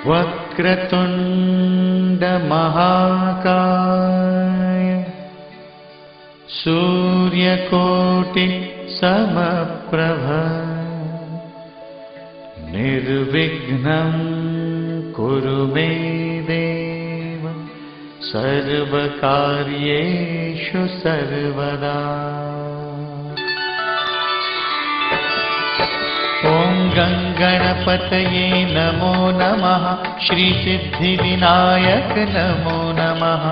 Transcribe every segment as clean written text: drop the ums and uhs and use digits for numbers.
वक्रतुंड महाकाय सूर्यकोटि समप्रभ निर्विघ्नं कुरु मे देव सर्वकार्येषु सर्वदा। ओं गंगणपतये नमो नमः। श्री सिद्धिविनायक नमो नमः।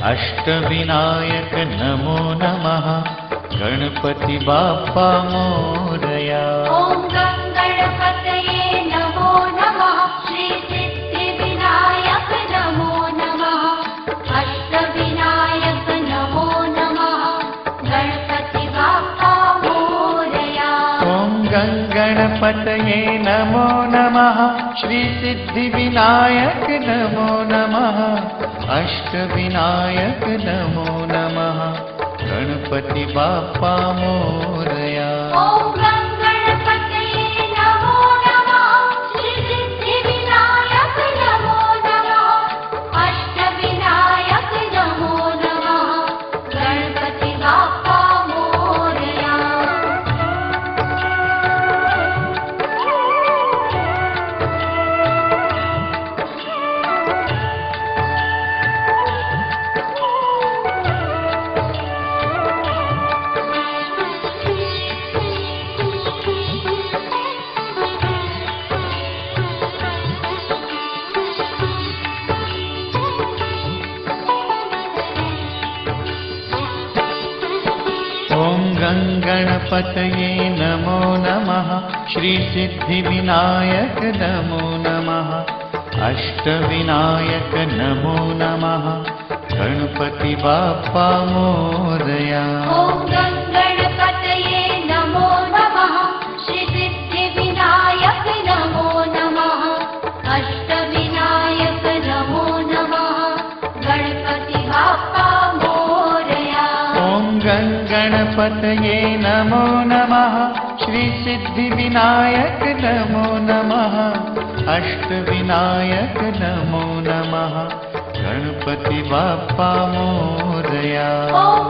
अष्टविनायक नमो नमः। गणपति बाप्पा मोरया। ओं गंगणपतये नमो नमः। श्री सिद्धिविनायक नमो नमः। अष्टविनायक नमो नमः। गणपति बाप्पा मोरया। ओं गंगणपतये नमो नमः। श्री सिद्धिविनायक नमो नमः। अष्टविनायक नमो नमः। गणपति बाप्पा मोरया। ओं गंगणपतये नमो नमः। श्री सिद्धिविनायक नमो नमः। अष्टविनायक नमो नमः। गणपति बाप्पा मोरया। ओं गंगणपतये नमो नमः। श्री सिद्धिविनायक नमो नमः। अष्टविनायक नमो नमः। गणपति बाप्पा मोरया। ओं गंगणपतये नमो नमः। श्री सिद्धिविनायक नमो नमः। अष्टविनायक नमो नमः। गणपति बाप्पा मोरया। ओं गंगणपतये नमो नमः। श्री सिद्धिविनायक नमो नमः। अष्टविनायक नमो नमः। गणपति बाप्पा मोरया। ओं